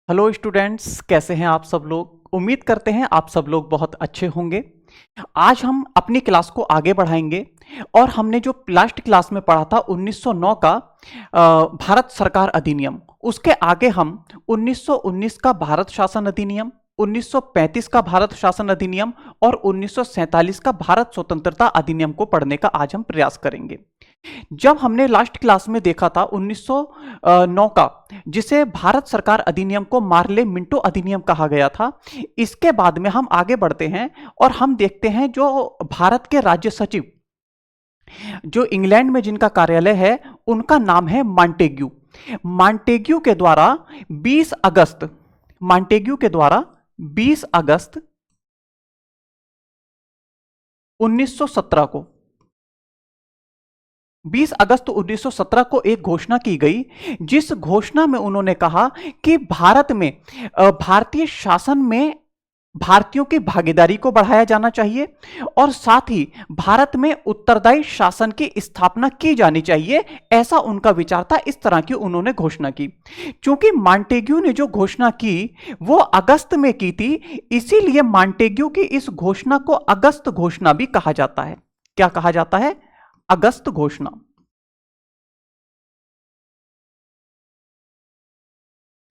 Hello students, कैसे हैं आप सब लोग। उम्मीद करते हैं आप सब लोग बहुत अच्छे होंगे। आज हम अपनी क्लास को आगे बढ़ाएंगे और हमने जो लास्ट क्लास में पढ़ा था 1909 का भारत सरकार अधिनियम, उसके आगे हम 1919 का भारत शासन अधिनियम, 1935 का भारत शासन अधिनियम और 1947 का भारत स्वतंत्रता अधिनियम को पढ़ने का आज हम प्रयास करेंगे। जब हमने लास्ट क्लास में देखा था 1909 का, जिसे भारत सरकार अधिनियम को मार्ले मिंटो अधिनियम कहा गया था, इसके बाद में हम आगे बढ़ते हैं और हम देखते हैं जो भारत के राज्य सचिव, जो इंग्लैंड में जिनका कार्यालय है, उनका नाम है मॉन्टेग्यू। मॉन्टेग्यू के द्वारा 20 अगस्त मॉन्टेग्यू के द्वारा 20 अगस्त 1917 को 20 अगस्त 1917 को एक घोषणा की गई, जिस घोषणा में उन्होंने कहा कि भारत में भारतीय शासन में भारतीयों की भागीदारी को बढ़ाया जाना चाहिए और साथ ही भारत में उत्तरदायी शासन की स्थापना की जानी चाहिए। ऐसा उनका विचार था, इस तरह की उन्होंने घोषणा की। क्योंकि मॉन्टेग्यू ने जो घोषणा की वो अगस्त में की थी, इसीलिए मॉन्टेग्यू की इस घोषणा को अगस्त घोषणा भी कहा जाता है। क्या कहा जाता है? अगस्त घोषणा।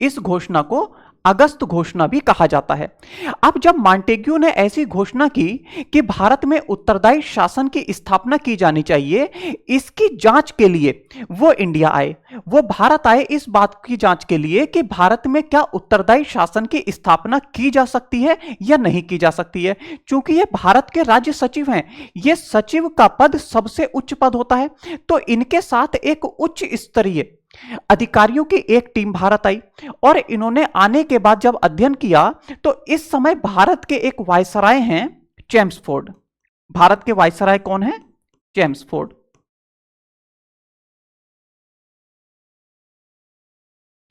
इस घोषणा को अगस्त घोषणा भी कहा जाता है। अब जब मॉन्टेग्यू ने ऐसी घोषणा की कि भारत में उत्तरदायी शासन की स्थापना की जानी चाहिए, इसकी जांच के लिए वो इंडिया आए, वो भारत आए इस बात की जांच के लिए कि भारत में क्या उत्तरदायी शासन की स्थापना की जा सकती है या नहीं की जा सकती है। क्योंकि ये भारत के राज्य सचिव हैं, ये सचिव का पद सबसे उच्च पद होता है, तो इनके साथ एक उच्च स्तरीय अधिकारियों की एक टीम भारत आई और इन्होंने आने के बाद जब अध्ययन किया तो इस समय भारत के एक वायसराय हैं चेम्सफोर्ड। भारत के वायसराय कौन है? चेम्सफोर्ड।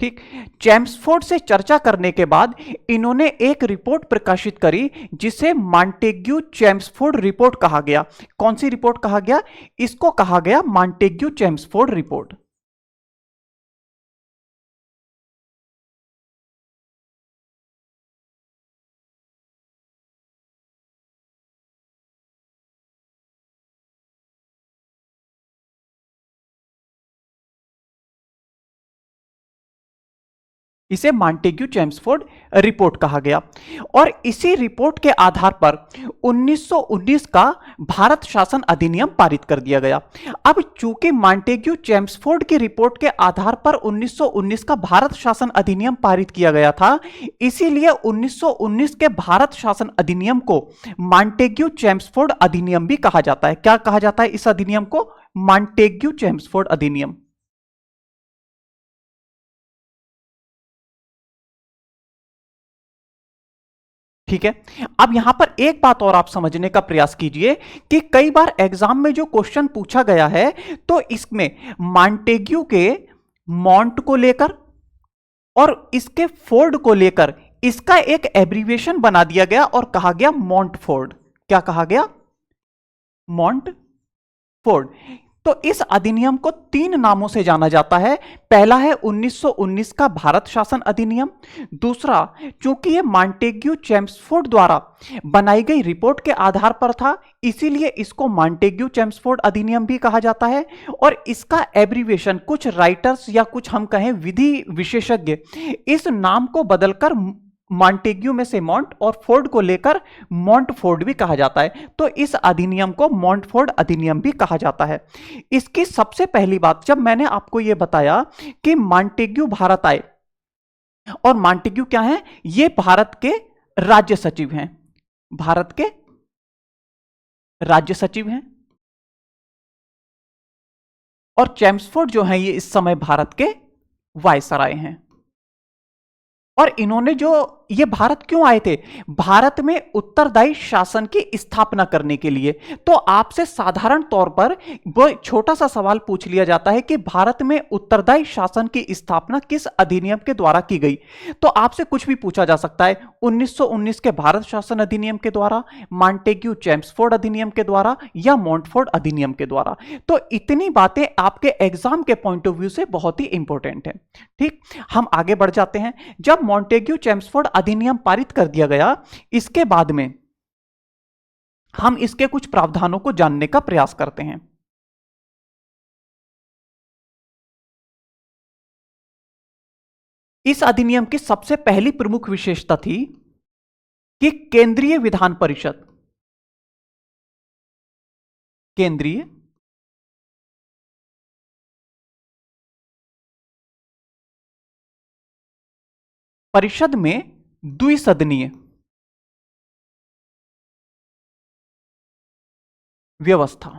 ठीक। चेम्सफोर्ड से चर्चा करने के बाद इन्होंने एक रिपोर्ट प्रकाशित करी जिसे मॉन्टेग्यू चेम्सफोर्ड रिपोर्ट कहा गया। कौन सी रिपोर्ट कहा गया? इसको कहा गया मॉन्टेग्यू चेम्सफोर्ड रिपोर्ट। इसे मॉन्टेग्यू चेम्सफोर्ड रिपोर्ट कहा गया और इसी रिपोर्ट के आधार पर 1919 का भारत शासन अधिनियम पारित कर दिया गया। अब चूंकि मॉन्टेग्यू चेम्सफोर्ड की रिपोर्ट के आधार पर 1919 का भारत शासन अधिनियम पारित किया गया था, इसीलिए 1919 के भारत शासन अधिनियम को मॉन्टेग्यू चेम्सफोर्ड अधिनियम भी कहा जाता है। क्या कहा जाता है इस अधिनियम को? मॉन्टेग्यू चेम्सफोर्ड अधिनियम। ठीक है। अब यहां पर एक बात और आप समझने का प्रयास कीजिए कि कई बार एग्जाम में जो क्वेश्चन पूछा गया है तो इसमें मॉन्टेग्यू के मॉन्ट को लेकर और इसके फोर्ड को लेकर इसका एक एब्रीविएशन बना दिया गया और कहा गया मॉन्टफोर्ड। क्या कहा गया? मॉन्टफोर्ड। तो इस अधिनियम को 3 नामों से जाना जाता है। पहला है 1919 का भारत शासन अधिनियम। दूसरा, चूंकि यह मॉन्टेग्यू चेम्सफोर्ड द्वारा बनाई गई रिपोर्ट के आधार पर था, इसीलिए इसको मॉन्टेग्यू चेम्सफोर्ड अधिनियम भी कहा जाता है। और इसका एब्रीविएशन कुछ राइटर्स या कुछ हम कहें विधि विशेषज्ञ इस नाम को बदलकर मॉन्टेग्यू में से मॉन्ट और फोर्ड को लेकर मॉन्टफोर्ड भी कहा जाता है। तो इस अधिनियम को मॉन्टफोर्ड अधिनियम भी कहा जाता है। इसकी सबसे पहली बात, जब मैंने आपको यह बताया कि मॉन्टेग्यू भारत आए, और मॉन्टेग्यू क्या है? ये भारत के राज्य सचिव हैं। भारत के राज्य सचिव हैं। और चेम्सफोर्ड जो है ये इस समय भारत के वायसराय हैं। और इन्होंने जो ये भारत क्यों आए थे? भारत में उत्तरदायी शासन की स्थापना करने के लिए। तो आपसे साधारण तौर पर वो छोटा सा सवाल पूछ लिया जाता है कि भारत में उत्तरदायी शासन की स्थापना किस अधिनियम के द्वारा की गई? तो आपसे कुछ भी पूछा जा सकता है। 1919 के भारत शासन अधिनियम के द्वारा, मॉन्टेग्यू चेम्सफोर्ड अधिनियम के द्वारा, या मोंटफोर्ड अधिनियम के द्वारा। तो इतनी बातें आपके एग्जाम के पॉइंट ऑफ व्यू से बहुत ही इंपॉर्टेंट है। ठीक, हम आगे बढ़ जाते हैं। जब मॉन्टेग्यू चेम्सफोर्ड अधिनियम पारित कर दिया गया, इसके बाद में हम इसके कुछ प्रावधानों को जानने का प्रयास करते हैं। इस अधिनियम की सबसे पहली प्रमुख विशेषता थी कि केंद्रीय विधान परिषद, केंद्रीय परिषद में द्विसदनीय व्यवस्था।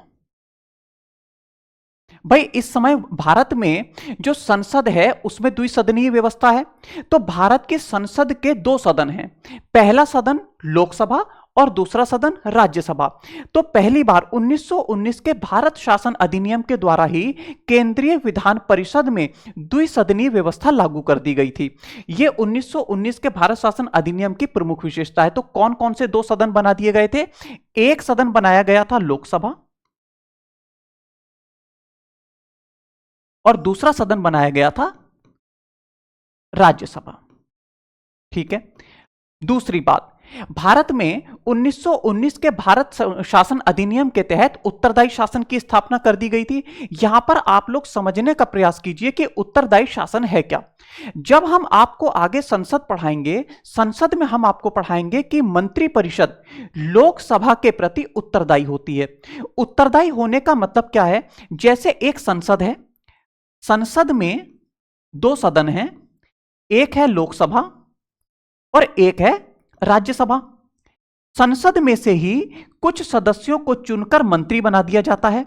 भाई इस समय भारत में जो संसद है उसमें द्विसदनीय व्यवस्था है। तो भारत की संसद के दो सदन हैं, पहला सदन लोकसभा और दूसरा सदन राज्यसभा। तो पहली बार 1919 के भारत शासन अधिनियम के द्वारा ही केंद्रीय विधान परिषद में द्विसदनीय व्यवस्था लागू कर दी गई थी। यह 1919 के भारत शासन अधिनियम की प्रमुख विशेषता है। तो कौन कौन से दो सदन बना दिए गए थे? एक सदन बनाया गया था लोकसभा और दूसरा सदन बनाया गया था राज्यसभा। ठीक है। दूसरी बात, भारत में 1919 के भारत शासन अधिनियम के तहत उत्तरदायी शासन की स्थापना कर दी गई थी। यहां पर आप लोग समझने का प्रयास कीजिए कि उत्तरदायी शासन है क्या। जब हम आपको आगे संसद पढ़ाएंगे, संसद में हम आपको पढ़ाएंगे कि मंत्रिपरिषद लोकसभा के प्रति उत्तरदायी होती है। उत्तरदायी होने का मतलब क्या है? जैसे एक संसद है, संसद में दो सदन हैं, एक है लोकसभा और एक है राज्यसभा। संसद में से ही कुछ सदस्यों को चुनकर मंत्री बना दिया जाता है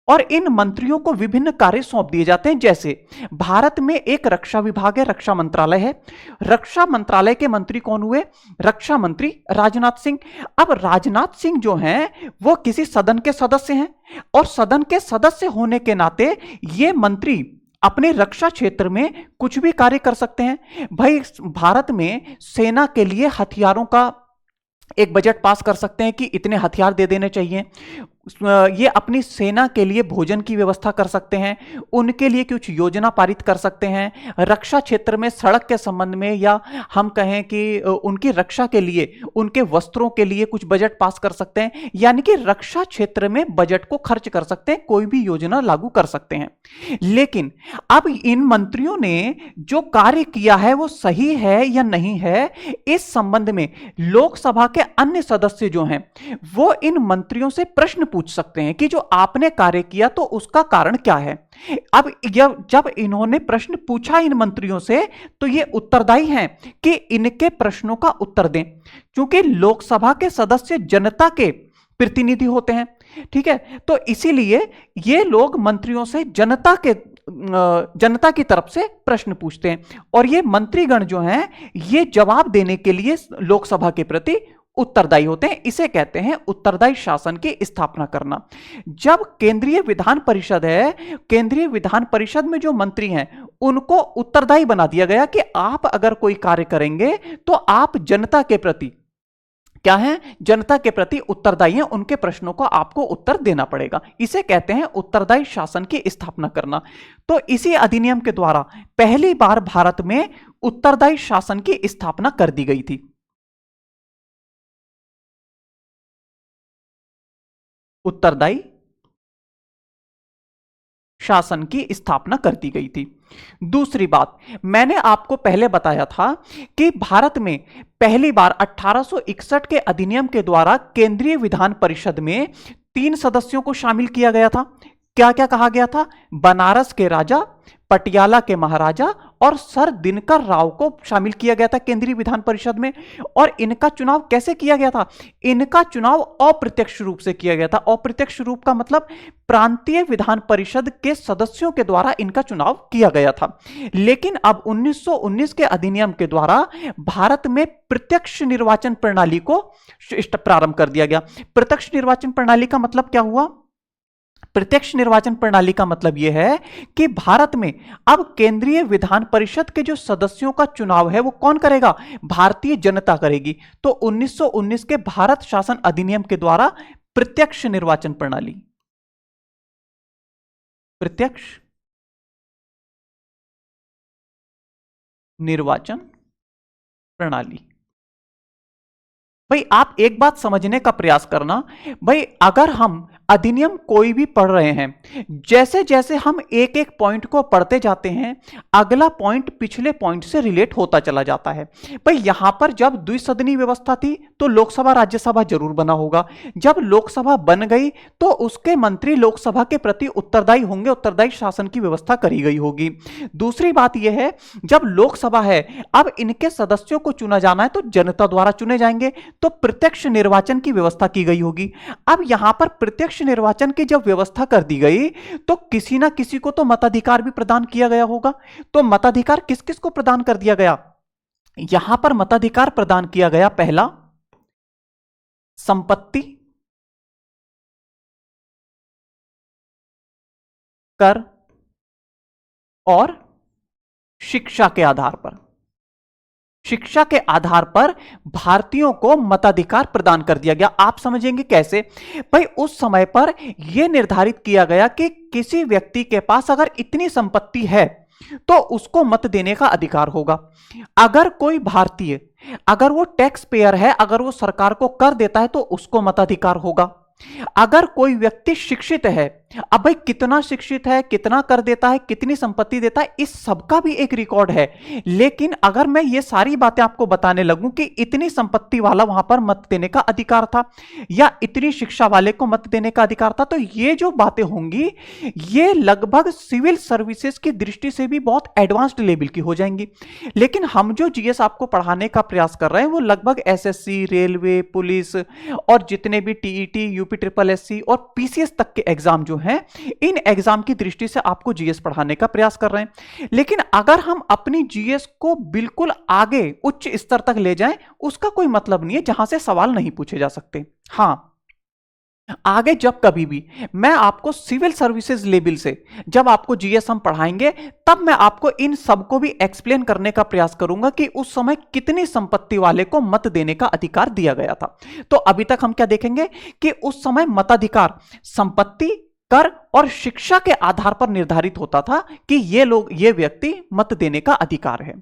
और इन मंत्रियों को विभिन्न कार्य सौंप दिए जाते हैं। जैसे भारत में एक रक्षा विभाग है, रक्षा मंत्रालय है। रक्षा मंत्रालय के मंत्री कौन हुए? रक्षा मंत्री राजनाथ सिंह। अब राजनाथ सिंह जो हैं वो किसी सदन के सदस्य हैं और सदन के सदस्य होने के नाते ये मंत्री अपने रक्षा क्षेत्र में कुछ भी कार्य कर सकते हैं। भाई भारत में सेना के लिए हथियारों का एक बजट पास कर सकते हैं कि इतने हथियार दे देने चाहिए। ये अपनी सेना के लिए भोजन की व्यवस्था कर सकते हैं, उनके लिए कुछ योजना पारित कर सकते हैं। रक्षा क्षेत्र में सड़क के संबंध में, या हम कहें कि उनकी रक्षा के लिए, उनके वस्त्रों के लिए कुछ बजट पास कर सकते हैं। यानी कि रक्षा क्षेत्र में बजट को खर्च कर सकते हैं, कोई भी योजना लागू कर सकते हैं। लेकिन अब इन मंत्रियों ने जो कार्य किया है वो सही है या नहीं है, इस संबंध में लोकसभा के अन्य सदस्य जो हैं वो इन मंत्रियों से प्रश्न पूछ सकते हैं कि जो आपने कार्य किया तो उसका कारण क्या है। अब जब इन्होंने प्रश्न पूछा इन मंत्रियों से, तो ये उत्तरदायी हैं कि इनके प्रश्नों का उत्तर दें, क्योंकि लोकसभा के सदस्य जनता के प्रतिनिधि होते हैं। ठीक है, तो इसीलिए ये लोग मंत्रियों से जनता की तरफ से प्रश्न पूछते हैं और ये मंत्रीगण जो हैं ये जवाब देने के लिए लोकसभा के प्रति उत्तरदायी होते हैं। इसे कहते हैं उत्तरदायी शासन की स्थापना करना। जब केंद्रीय विधान परिषद है, केंद्रीय विधान परिषद में जो मंत्री हैं उनको उत्तरदायी बना दिया गया कि आप अगर कोई कार्य करेंगे तो आप जनता के प्रति क्या है? जनता के प्रति उत्तरदायी हैं, उनके प्रश्नों को आपको उत्तर देना पड़ेगा। इसे कहते हैं उत्तरदायी शासन की स्थापना करना। तो इसी अधिनियम के द्वारा पहली बार भारत में उत्तरदायी शासन की स्थापना कर दी गई थी। उत्तरदायी शासन की स्थापना कर दी गई थी। दूसरी बात, मैंने आपको पहले बताया था कि भारत में पहली बार 1861 के अधिनियम के द्वारा केंद्रीय विधान परिषद में 3 सदस्यों को शामिल किया गया था। क्या क्या कहा गया था? बनारस के राजा, पटियाला के महाराजा और सर दिनकर राव को शामिल किया गया था केंद्रीय विधान परिषद में। और इनका चुनाव कैसे किया गया था? इनका चुनाव अप्रत्यक्ष रूप से किया गया था। अप्रत्यक्ष रूप का मतलब प्रांतीय विधान परिषद के सदस्यों के द्वारा इनका चुनाव किया गया था। लेकिन अब 1919 के अधिनियम के द्वारा भारत में प्रत्यक्ष निर्वाचन प्रणाली को प्रारंभ कर दिया गया। प्रत्यक्ष निर्वाचन प्रणाली का मतलब क्या हुआ? प्रत्यक्ष निर्वाचन प्रणाली का मतलब यह है कि भारत में अब केंद्रीय विधान परिषद के जो सदस्यों का चुनाव है वो कौन करेगा? भारतीय जनता करेगी। तो 1919 के भारत शासन अधिनियम के द्वारा प्रत्यक्ष निर्वाचन प्रणाली, प्रत्यक्ष निर्वाचन प्रणाली। भाई आप एक बात समझने का प्रयास करना, भाई अगर हम अधिनियम कोई भी पढ़ रहे हैं, जैसे जैसे हम एक एक पॉइंट को पढ़ते जाते हैं अगला पॉइंट पिछले पॉइंट से रिलेट होता चला जाता है। भाई यहां पर जब द्विसदनी व्यवस्था थी तो लोकसभा राज्यसभा जरूर बना होगा। जब लोकसभा बन गई तो उसके मंत्री लोकसभा के प्रति उत्तरदायी होंगे, उत्तरदायी शासन की व्यवस्था करी गई होगी। दूसरी बात यह है जब लोकसभा है अब इनके सदस्यों को चुना जाना है तो जनता द्वारा चुने जाएंगे, तो प्रत्यक्ष निर्वाचन की व्यवस्था की गई होगी। अब यहां पर प्रत्यक्ष निर्वाचन की जब व्यवस्था कर दी गई तो किसी ना किसी को तो मताधिकार भी प्रदान किया गया होगा। तो मताधिकार किस किस को प्रदान कर दिया गया? यहां पर मताधिकार प्रदान किया गया, पहला संपत्ति कर और शिक्षा के आधार पर। शिक्षा के आधार पर भारतीयों को मताधिकार प्रदान कर दिया गया। आप समझेंगे कैसे? भाई उस समय पर यह निर्धारित किया गया कि किसी व्यक्ति के पास अगर इतनी संपत्ति है तो उसको मत देने का अधिकार होगा। अगर कोई भारतीय अगर वो टैक्स पेयर है, अगर वो सरकार को कर देता है तो उसको मताधिकार होगा। अगर कोई व्यक्ति शिक्षित है, अब भाई कितना शिक्षित है, कितना कर देता है, कितनी संपत्ति देता है, इस सबका भी एक रिकॉर्ड है। लेकिन अगर मैं ये सारी बातें आपको बताने लगूं कि इतनी संपत्ति वाला वहां पर मत देने का अधिकार था या इतनी शिक्षा वाले को मत देने का अधिकार था, तो ये जो बातें होंगी ये लगभग सिविल सर्विसेज की दृष्टि से भी बहुत एडवांस्ड लेवल की हो जाएंगी। लेकिन हम जो जीएस आपको पढ़ाने का प्रयास कर रहे हैं वो लगभग एसएससी, रेलवे, पुलिस और जितने भी टीईटी, यूपी ट्रिपल एससी और पीसीएस तक के एग्जाम जो हैं, इन एग्जाम की दृष्टि से आपको जीएस पढ़ाने का प्रयास कर रहे हैं। लेकिन अगर हम अपनी जीएस को बिल्कुल आगे उच्च स्तर तक ले जाएं, उसका कोई मतलब नहीं है जहां से सवाल नहीं पूछे जा सकते। हां, आगे जब कभी भी मैं आपको सिविल सर्विसेज लेवल से जब आपको जीएस हम पढ़ाएंगे तब मैं आपको इन सबको भी एक्सप्लेन करने का प्रयास करूंगा कि उस समय कितनी संपत्ति वाले को मत देने का अधिकार दिया गया था। तो अभी तक हम क्या देखेंगे कि उस समय मताधिकार संपत्ति, कर और शिक्षा के आधार पर निर्धारित होता था कि ये व्यक्ति मत देने का अधिकार है।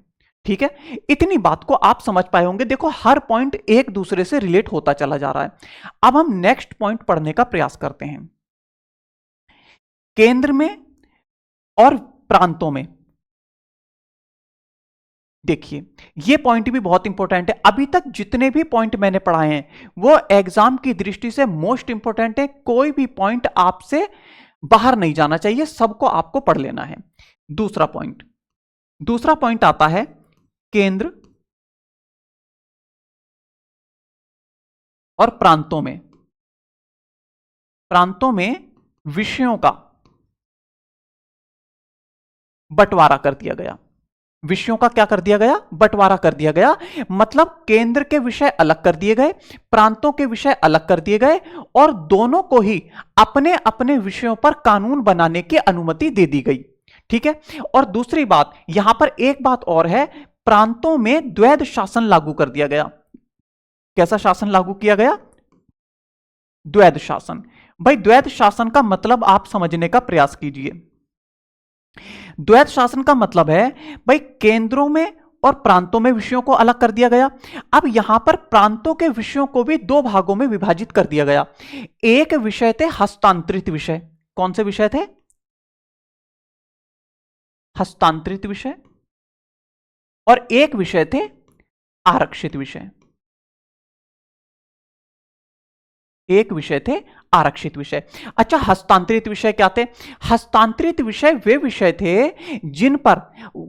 ठीक है, इतनी बात को आप समझ पाए होंगे। देखो हर पॉइंट एक दूसरे से रिलेट होता चला जा रहा है। अब हम नेक्स्ट पॉइंट पढ़ने का प्रयास करते हैं। केंद्र में और प्रांतों में देखिए ये पॉइंट भी बहुत इंपॉर्टेंट है। अभी तक जितने भी पॉइंट मैंने पढ़ाए हैं वो एग्जाम की दृष्टि से मोस्ट इंपॉर्टेंट है। कोई भी पॉइंट आपसे बाहर नहीं जाना चाहिए, सबको आपको पढ़ लेना है। दूसरा पॉइंट आता है केंद्र और प्रांतों में विषयों का बंटवारा कर दिया गया। विषयों का क्या कर दिया गया? बंटवारा कर दिया गया। मतलब केंद्र के विषय अलग कर दिए गए, प्रांतों के विषय अलग कर दिए गए और दोनों को ही अपने अपने विषयों पर कानून बनाने की अनुमति दे दी गई। ठीक है, और दूसरी बात यहां पर एक बात और है, प्रांतों में द्वैध शासन लागू कर दिया गया। कैसा शासन लागू किया गया? द्वैध शासन। भाई द्वैध शासन का मतलब आप समझने का प्रयास कीजिए। द्वैध शासन का मतलब है भाई केंद्रों में और प्रांतों में विषयों को अलग कर दिया गया। अब यहां पर प्रांतों के विषयों को भी दो भागों में विभाजित कर दिया गया। एक विषय थे हस्तांतरित विषय। कौन से विषय थे? हस्तांतरित विषय। और एक विषय थे आरक्षित विषय। एक विषय थे आरक्षित विषय। अच्छा, हस्तांतरित विषय क्या थे? हस्तांतरित विषय वे विषय थे जिन पर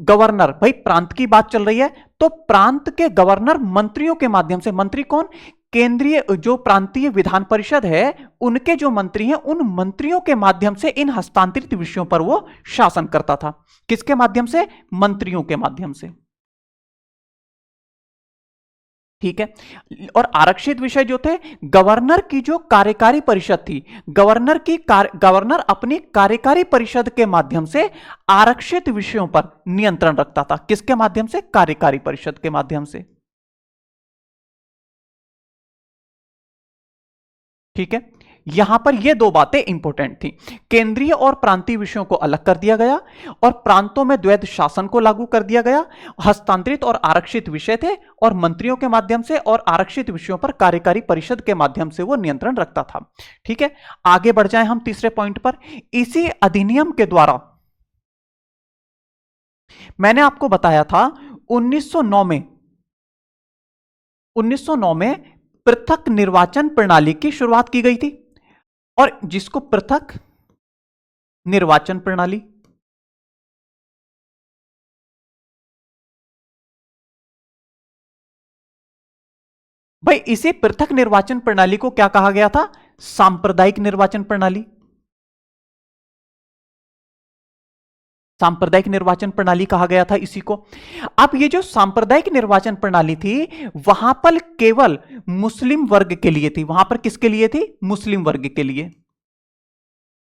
गवर्नर, भाई प्रांत की बात चल रही है तो प्रांत के गवर्नर मंत्रियों के माध्यम से, मंत्री कौन? केंद्रीय जो प्रांतीय विधान परिषद है उनके जो मंत्री हैं, उन मंत्रियों के माध्यम से इन हस्तांतरित विषयों पर वो शासन करता था। किसके माध्यम से? मंत्रियों के माध्यम से। ठीक है। और आरक्षित विषय जो थे, गवर्नर की जो कार्यकारी परिषद थी, गवर्नर अपनी कार्यकारी परिषद के माध्यम से आरक्षित विषयों पर नियंत्रण रखता था। किसके माध्यम से? कार्यकारी परिषद के माध्यम से। ठीक है, यहां पर ये दो बातें इंपॉर्टेंट थी। केंद्रीय और प्रांतीय विषयों को अलग कर दिया गया और प्रांतों में द्वैध शासन को लागू कर दिया गया। हस्तांतरित और आरक्षित विषय थे और मंत्रियों के माध्यम से और आरक्षित विषयों पर कार्यकारी परिषद के माध्यम से वो नियंत्रण रखता था। ठीक है, आगे बढ़ जाएं हम तीसरे पॉइंट पर। इसी अधिनियम के द्वारा मैंने आपको बताया था 1909 में पृथक निर्वाचन प्रणाली की शुरुआत की गई थी। और जिसको पृथक निर्वाचन प्रणाली, भाई इसे पृथक निर्वाचन प्रणाली को क्या कहा गया था? सांप्रदायिक निर्वाचन प्रणाली। सांप्रदायिक निर्वाचन प्रणाली कहा गया था इसी को। अब ये जो सांप्रदायिक निर्वाचन प्रणाली थी वहां पर केवल मुस्लिम वर्ग के लिए थी। वहां पर किसके लिए थी? मुस्लिम वर्ग के लिए।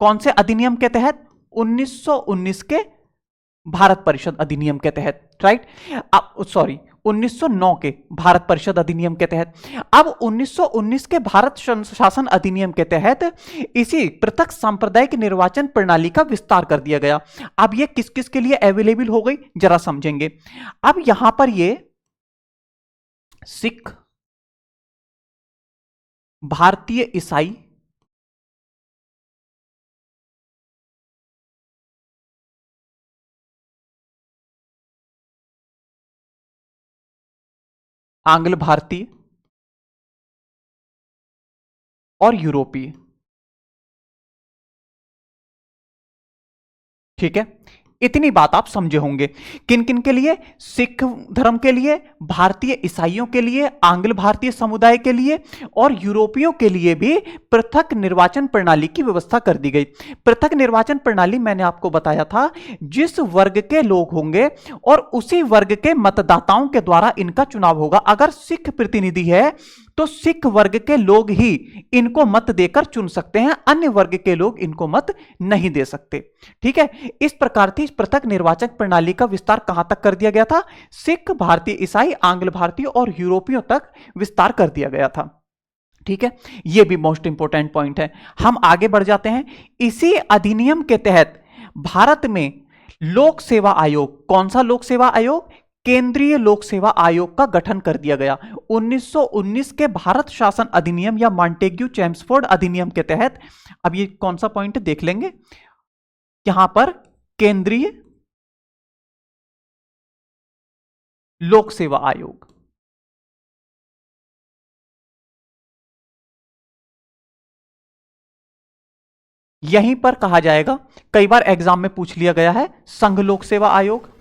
कौन से अधिनियम के तहत? 1919 के भारत परिषद अधिनियम के तहत, राइट? अब सॉरी, 1909 के भारत परिषद अधिनियम के तहत। अब 1919 के भारत शासन अधिनियम के तहत इसी पृथक सांप्रदायिक निर्वाचन प्रणाली का विस्तार कर दिया गया। अब ये किस किस के लिए अवेलेबल हो गई, जरा समझेंगे। अब यहां पर ये सिख, भारतीय ईसाई, आंग्ल भारतीय और यूरोपीय। ठीक है, इतनी बात आप समझे होंगे। किन किन के लिए? सिख धर्म के लिए, भारतीय ईसाइयों के लिए, आंग्ल भारतीय समुदाय के लिए और यूरोपियों के लिए भी पृथक निर्वाचन प्रणाली की व्यवस्था कर दी गई। पृथक निर्वाचन प्रणाली मैंने आपको बताया था, जिस वर्ग के लोग होंगे और उसी वर्ग के मतदाताओं के द्वारा इनका चुनाव होगा। अगर सिख प्रतिनिधि है तो सिख वर्ग के लोग ही इनको मत देकर चुन सकते हैं, अन्य वर्ग के लोग इनको मत नहीं दे सकते। ठीक है, इस प्रकार थी पृथक निर्वाचन प्रणाली का विस्तार कहां तक कर दिया गया था? सिख, भारतीय ईसाई, आंग्ल भारतीय और यूरोपियों तक विस्तार कर दिया गया था। ठीक है, यह भी मोस्ट इंपोर्टेंट पॉइंट है। हम आगे बढ़ जाते हैं। इसी अधिनियम के तहत भारत में लोक सेवा आयोग, कौन सा लोक सेवा आयोग? केंद्रीय लोक सेवा आयोग का गठन कर दिया गया। 1919 के भारत शासन अधिनियम या मॉन्टेग्यू चेम्सफोर्ड अधिनियम के तहत, अब ये कौन सा पॉइंट देख लेंगे, यहां पर केंद्रीय लोक सेवा आयोग, यहीं पर कहा जाएगा, कई बार एग्जाम में पूछ लिया गया है, संघ लोक सेवा आयोग,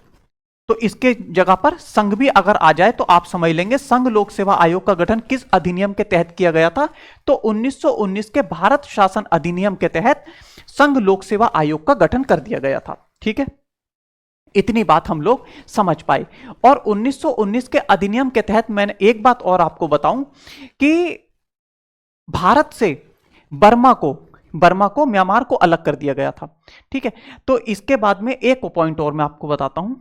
तो इसके जगह पर संघ भी अगर आ जाए तो आप समझ लेंगे संघ लोक सेवा आयोग का गठन किस अधिनियम के तहत किया गया था? तो 1919 के भारत शासन अधिनियम के तहत संघ लोक सेवा आयोग का गठन कर दिया गया था। ठीक है, इतनी बात हम लोग समझ पाए। और 1919 के अधिनियम के तहत मैंने एक बात और आपको बताऊं कि भारत से बर्मा को म्यांमार को अलग कर दिया गया था। ठीक है, तो इसके बाद में एक पॉइंट और मैं आपको बताता हूं,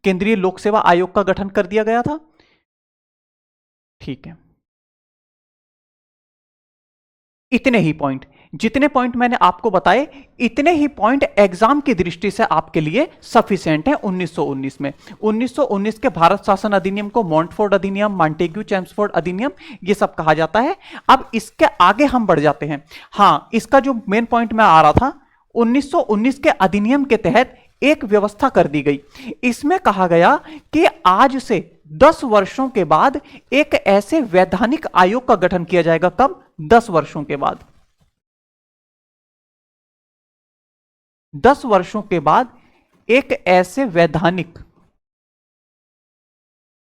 केंद्रीय लोक सेवा आयोग का गठन कर दिया गया था। ठीक है, इतने ही पॉइंट, जितने पॉइंट मैंने आपको बताए इतने ही पॉइंट एग्जाम की दृष्टि से आपके लिए सफिशिएंट है। 1919 में 1919 के भारत शासन अधिनियम को मॉन्टफोर्ड अधिनियम, मॉन्टेग्यू चेम्सफोर्ड अधिनियम, ये सब कहा जाता है। अब इसके आगे हम बढ़ जाते हैं। हां, इसका जो मेन पॉइंट मैं आ रहा था, 1919 के अधिनियम के तहत एक व्यवस्था कर दी गई। इसमें कहा गया कि आज से 10 वर्षों के बाद एक ऐसे वैधानिक आयोग का गठन किया जाएगा। कब? 10 वर्षों के बाद। 10 वर्षों के बाद एक ऐसे वैधानिक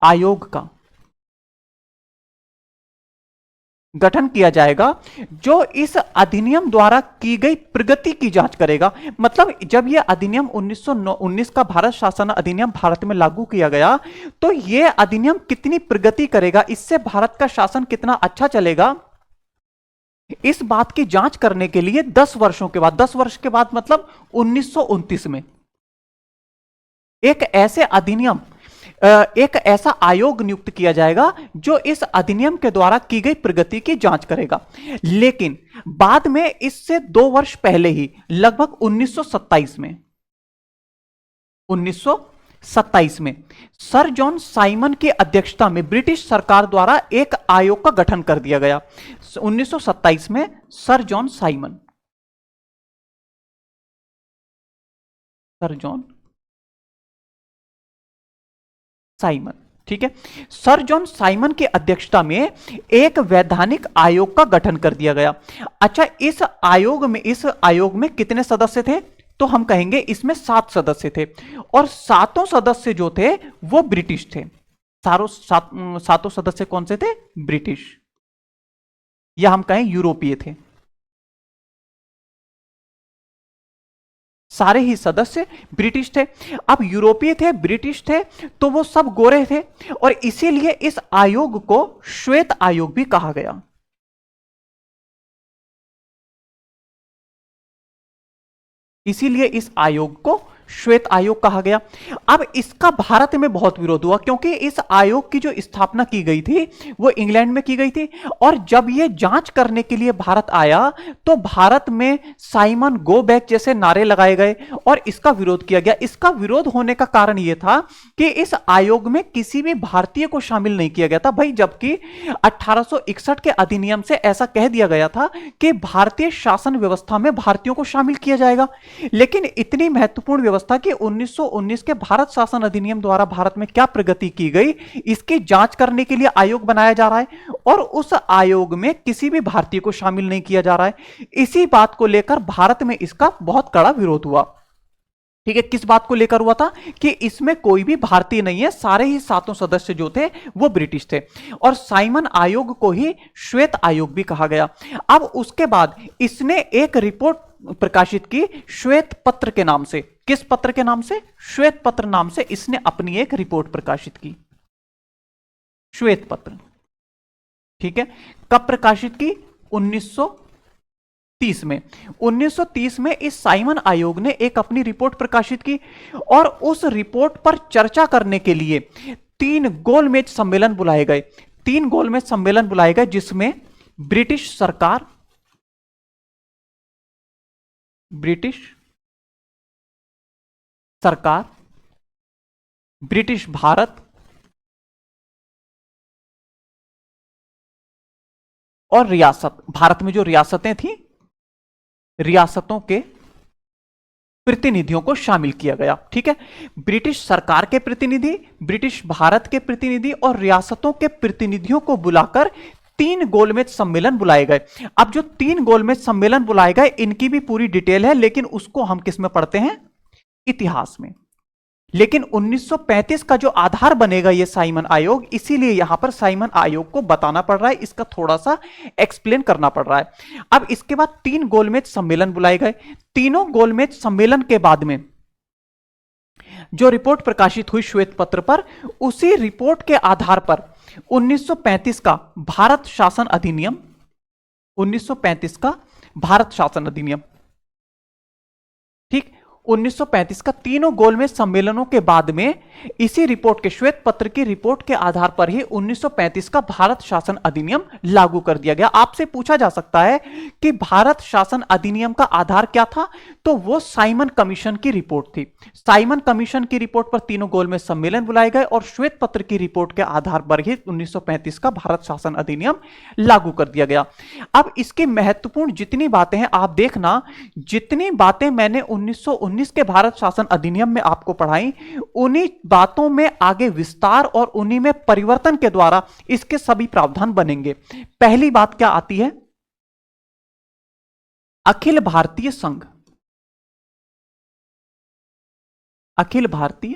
आयोग का गठन किया जाएगा जो इस अधिनियम द्वारा की गई प्रगति की जांच करेगा। मतलब जब यह अधिनियम 1919 का भारत शासन अधिनियम भारत में लागू किया गया, तो यह अधिनियम कितनी प्रगति करेगा, इससे भारत का शासन कितना अच्छा चलेगा, इस बात की जांच करने के लिए 10 वर्षों के बाद, 10 वर्ष के बाद मतलब 1929 में एक ऐसे अधिनियम, एक ऐसा आयोग नियुक्त किया जाएगा जो इस अधिनियम के द्वारा की गई प्रगति की जांच करेगा। लेकिन बाद में इससे 2 वर्ष पहले ही, लगभग 1927 में सर जॉन साइमन की अध्यक्षता में ब्रिटिश सरकार द्वारा एक आयोग का गठन कर दिया गया। 1927 में सर जॉन साइमन, ठीक है, सर जॉन साइमन की अध्यक्षता में एक वैधानिक आयोग का गठन कर दिया गया। अच्छा, इस आयोग में कितने सदस्य थे? तो हम कहेंगे इसमें 7 सदस्य थे, और 7 सदस्य जो थे वो ब्रिटिश थे। सातों सदस्य कौन से थे? ब्रिटिश, या हम कहें यूरोपीय थे। सारे ही सदस्य ब्रिटिश थे। अब यूरोपीय थे, ब्रिटिश थे, तो वो सब गोरे थे, और इसीलिए इस आयोग को श्वेत आयोग भी कहा गया। इसीलिए इस आयोग को श्वेत आयोग कहा गया। अब इसका भारत में बहुत विरोध हुआ, क्योंकि इस आयोग की जो स्थापना की गई थी वो इंग्लैंड में की गई थी, और जब ये जांच करने के लिए भारत आया तो भारत में साइमन गो बैक जैसे नारे लगाए गए और इसका विरोध किया गया। इसका विरोध होने का कारण यह था कि इस आयोग में किसी भी भारतीय को शामिल नहीं किया गया था भाई, जबकि 1861 के अधिनियम से ऐसा कह दिया गया था कि भारतीय शासन व्यवस्था में भारतीयों को शामिल किया जाएगा। लेकिन इतनी महत्वपूर्ण व्यवस्था कि 1919 के भारत शासन अधिनियम द्वारा भारत में क्या प्रगति की गई, इसकी जांच करने के लिए आयोग बनाया जा रहा है, और उस आयोग में किसी भी भारतीय को शामिल नहीं किया जा रहा है। इसी बात को लेकर भारत में इसका बहुत कड़ा विरोध हुआ। ठीक है, किस बात को लेकर हुआ था? कि इसमें कोई भी भारतीय नहीं है, सारे ही 7 सदस्य जो थे वो ब्रिटिश थे, और साइमन आयोग को ही श्वेत आयोग भी कहा गया। अब उसके बाद इसने एक रिपोर्ट प्रकाशित की श्वेत पत्र के नाम से। किस पत्र के नाम से? श्वेत पत्र नाम से इसने अपनी एक रिपोर्ट प्रकाशित की, श्वेत पत्र। ठीक है, कब प्रकाशित की? 1930 में। 1930 में इस साइमन आयोग ने एक अपनी रिपोर्ट प्रकाशित की, और उस रिपोर्ट पर चर्चा करने के लिए 3 गोलमेज सम्मेलन बुलाए गए। 3 गोलमेज सम्मेलन बुलाए गए, जिसमें ब्रिटिश सरकार, ब्रिटिश भारत और रियासत, भारत में जो रियासतें थी, रियासतों के प्रतिनिधियों को शामिल किया गया। ठीक है, ब्रिटिश सरकार के प्रतिनिधि, ब्रिटिश भारत के प्रतिनिधि और रियासतों के प्रतिनिधियों को बुलाकर 3 गोलमेज सम्मेलन बुलाए गए। अब जो 3 गोलमेज सम्मेलन बुलाए गए, इनकी भी पूरी डिटेल है, लेकिन उसको हम किस में पढ़ते हैं? इतिहास में। लेकिन 1935 का जो आधार बनेगा ये साइमन आयोग, इसीलिए यहां पर साइमन आयोग को बताना पड़ रहा है, इसका थोड़ा सा एक्सप्लेन करना पड़ रहा है। अब इसके बाद 3 गोलमेज सम्मेलन बुलाए गए। तीनों गोलमेज सम्मेलन के बाद में जो रिपोर्ट प्रकाशित हुई श्वेत पत्र पर, उसी रिपोर्ट के आधार पर 1935 का भारत शासन अधिनियम, 1935 का भारत शासन अधिनियम, ठीक, 1935 का तीनों गोलमेज सम्मेलनों के बाद में इसी रिपोर्ट के, श्वेत पत्र की रिपोर्ट के आधार पर ही 1935 का भारत शासन अधिनियम लागू कर दिया गया। आपसे पूछा जा सकता है कि भारत शासन अधिनियम का आधार क्या था? तो वो साइमन कमीशन की रिपोर्ट थी। साइमन कमीशन की रिपोर्ट पर तीनों गोलमेज सम्मेलन बुलाए गए, और श्वेत पत्र की रिपोर्ट के आधार पर ही 1935 का भारत शासन अधिनियम लागू कर दिया गया। अब इसकी महत्वपूर्ण जितनी बातें हैं आप देखना, जितनी बातें मैंने 1919 के भारत शासन अधिनियम में आपको पढ़ाई, उन्हीं बातों में आगे विस्तार और उन्हीं में परिवर्तन के द्वारा इसके सभी प्रावधान बनेंगे। पहली बात क्या आती है? अखिल भारतीय संघ। अखिल भारतीय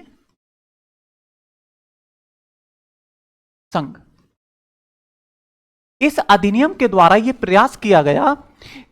संघ। इस अधिनियम के द्वारा यह प्रयास किया गया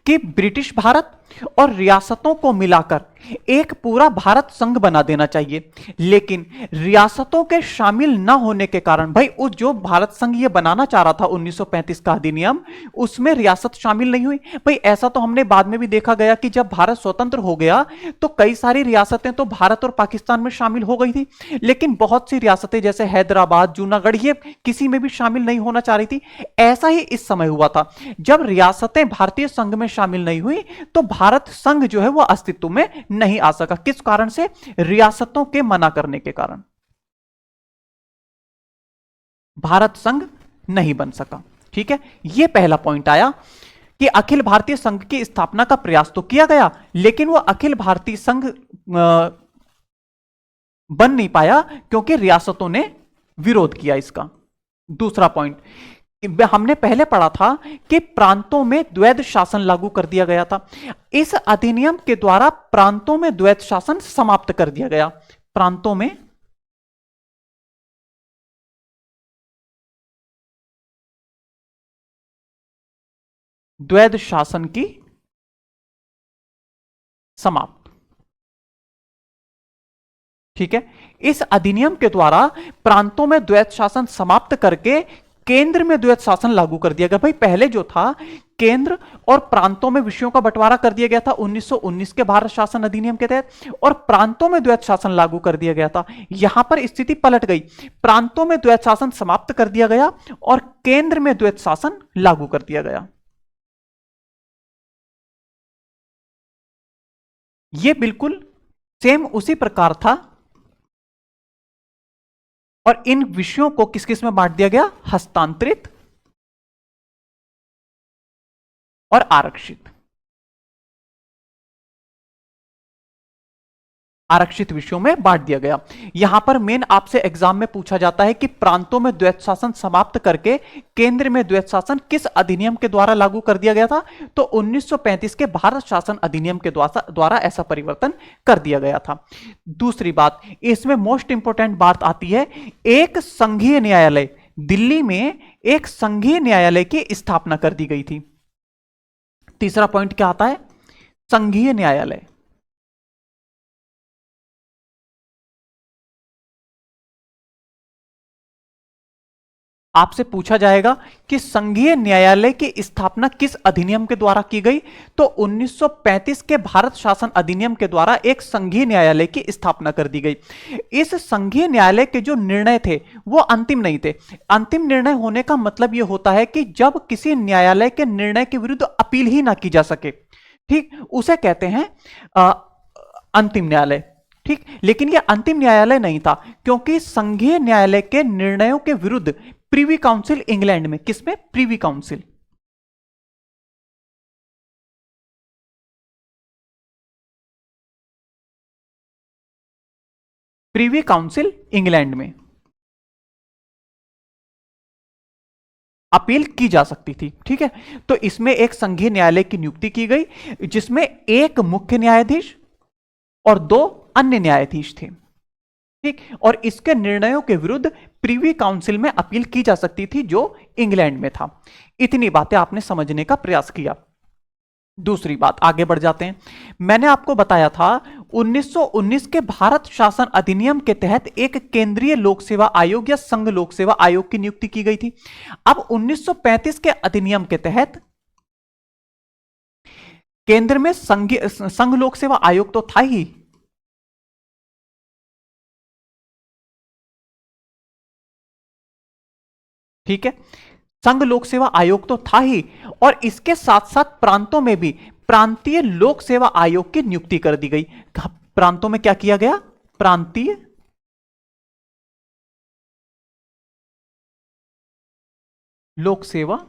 कि ब्रिटिश भारत और रियासतों को मिलाकर एक पूरा भारत संघ बना देना चाहिए। लेकिन रियासतों के शामिल ना होने के कारण, भाई उस जो भारत संघ ये बनाना चाह रहा था 1935 का अधिनियम, उसमें रियासत शामिल नहीं हुई। भाई ऐसा तो हमने बाद में भी देखा गया कि जब भारत स्वतंत्र हो गया तो कई सारी रियासतें तो भारत और पाकिस्तान में शामिल हो गई थी, लेकिन बहुत सी रियासतें जैसे हैदराबाद, जूनागढ़, ये किसी में भी शामिल नहीं होना चाह रही थी। ऐसा ही इस समय हुआ था, जब रियासतें भारतीय संघ में शामिल नहीं हुई तो भारत संघ जो है वो अस्तित्व में नहीं आ सका। किस कारण से? रियासतों के मना करने के कारण भारत संघ नहीं बन सका। ठीक है, यह पहला पॉइंट आया कि अखिल भारतीय संघ की स्थापना का प्रयास तो किया गया, लेकिन वह अखिल भारतीय संघ बन नहीं पाया क्योंकि रियासतों ने विरोध किया इसका। दूसरा पॉइंट, हमने पहले पढ़ा था कि प्रांतों में द्वैध शासन लागू कर दिया गया था। इस अधिनियम के द्वारा प्रांतों में द्वैध शासन समाप्त कर दिया गया। प्रांतों में द्वैध शासन की समाप्त। ठीक है, इस अधिनियम के द्वारा प्रांतों में द्वैध शासन समाप्त करके केंद्र में द्वैध शासन लागू कर दिया गया। भाई पहले जो था केंद्र और प्रांतों में विषयों का बंटवारा कर दिया गया था 1919 के भारत शासन अधिनियम के तहत, और प्रांतों में द्वैध शासन लागू कर दिया गया था। यहां पर स्थिति पलट गई, प्रांतों में द्वैध शासन समाप्त कर दिया गया और केंद्र में द्वैध शासन लागू कर दिया गया। यह बिल्कुल सेम उसी प्रकार था, और इन विषयों को किस किस में बांट दिया गया? हस्तांतरित और आरक्षित। आरक्षित विषयों में बांट दिया गया। यहां पर मेन आपसे एग्जाम में पूछा जाता है कि प्रांतों में द्वैध शासन समाप्त करके केंद्र में द्वैध शासन किस अधिनियम के द्वारा लागू कर दिया गया था? तो 1935 के भारत शासन अधिनियम के द्वारा ऐसा परिवर्तन कर दिया गया था। दूसरी बात, इसमें मोस्ट इंपोर्टेंट बात आती है, एक संघीय न्यायालय, दिल्ली में एक संघीय न्यायालय की स्थापना कर दी गई थी। तीसरा पॉइंट क्या आता है? संघीय न्यायालय। आपसे पूछा जाएगा कि संघीय न्यायालय की स्थापना किस अधिनियम के द्वारा की गई? तो 1935 के भारत शासन अधिनियम के द्वारा एक संघीय न्यायालय की स्थापना कर दी गई। इस संघीय न्यायालय के जो निर्णय थे वो अंतिम नहीं थे। अंतिम निर्णय होने का मतलब यह होता है कि जब किसी न्यायालय के निर्णय के विरुद्ध अपील ही ना की जा सके, ठीक, उसे कहते हैं अंतिम न्यायालय। ठीक, लेकिन यह अंतिम न्यायालय नहीं था, क्योंकि संघीय न्यायालय के निर्णयों के विरुद्ध प्रीवी काउंसिल इंग्लैंड में, किसमें? Privi council. Privi council England में अपील की जा सकती थी। ठीक है, तो इसमें एक संघीय न्यायालय की नियुक्ति की गई, जिसमें एक मुख्य न्यायाधीश और दो अन्य न्यायाधीश थे। ठीक, और इसके निर्णयों के विरुद्ध प्रीवी काउंसिल में अपील की जा सकती थी, जो इंग्लैंड में था। इतनी बातें आपने समझने का प्रयास किया। दूसरी बात, आगे बढ़ जाते हैं। मैंने आपको बताया था 1919 के भारत शासन अधिनियम के तहत एक केंद्रीय लोक सेवा आयोग या संघ लोक सेवा आयोग की नियुक्ति की गई थी। अब 1935 के अधिनियम के तहत केंद्र में संघ लोक सेवा आयोग तो था ही, ठीक है, संघ लोक सेवा आयोग तो था ही, और इसके साथ साथ प्रांतों में भी प्रांतीय लोक सेवा आयोग की नियुक्ति कर दी गई। प्रांतों में क्या किया गया? प्रांतीय लोक सेवा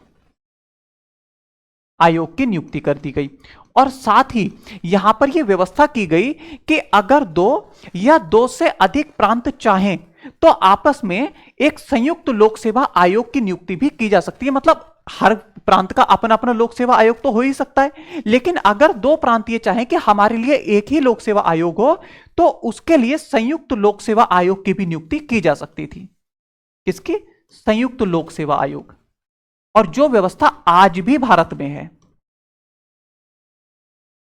आयोग की नियुक्ति कर दी गई। और साथ ही यहां पर यह व्यवस्था की गई कि अगर दो या दो से अधिक प्रांत चाहें तो आपस में एक संयुक्त लोक सेवा आयोग की नियुक्ति भी की जा सकती है। मतलब हर प्रांत का अपना अपना लोक सेवा आयोग तो हो ही सकता है, लेकिन अगर दो प्रांत ये चाहें कि हमारे लिए एक ही लोक सेवा आयोग हो तो उसके लिए संयुक्त लोक सेवा आयोग की भी नियुक्ति की जा सकती थी। किसकी? संयुक्त लोक सेवा आयोग। और जो व्यवस्था आज भी भारत में है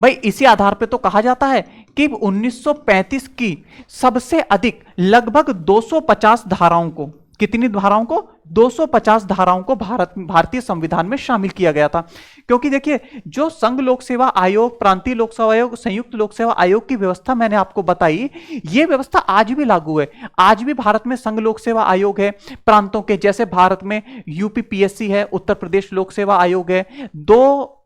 भाई, इसी आधार पे तो कहा जाता है कि 1935 की सबसे अधिक लगभग 250 धाराओं को, कितनी धाराओं को? 250 धाराओं को भारतीय संविधान में शामिल किया गया था। क्योंकि देखिए, जो संघ लोक सेवा आयोग, प्रांतीय लोक सेवा आयोग, संयुक्त लोक सेवा आयोग की व्यवस्था मैंने आपको बताई, यह व्यवस्था आज भी लागू है। आज भी भारत में संघ लोक सेवा आयोग है। प्रांतों के, जैसे भारत में यूपीपीएससी है, उत्तर प्रदेश लोक सेवा आयोग है, दो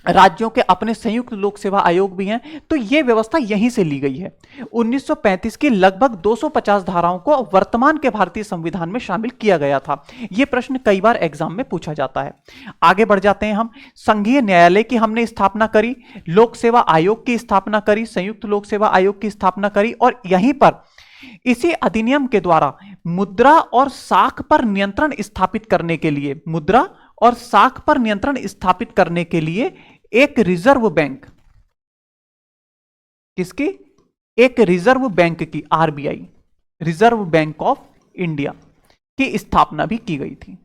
राज्यों के अपने संयुक्त लोक सेवा आयोग भी हैं। तो यह व्यवस्था यहीं से ली गई है। 1935 की लगभग 250 धाराओं को वर्तमान के भारतीय संविधान में शामिल किया गया था। यह प्रश्न कई बार एग्जाम में पूछा जाता है। आगे बढ़ जाते हैं हम। संघीय न्यायालय की हमने स्थापना करी, लोक सेवा आयोग की स्थापना करी, संयुक्त लोक सेवा आयोग की स्थापना करी, और यहीं पर इसी अधिनियम के द्वारा मुद्रा और साख पर नियंत्रण स्थापित करने के लिए, मुद्रा और साख पर नियंत्रण स्थापित करने के लिए एक रिजर्व बैंक, किसकी? एक रिजर्व बैंक की, RBI, reserve bank of India की स्थापना भी की गई थी।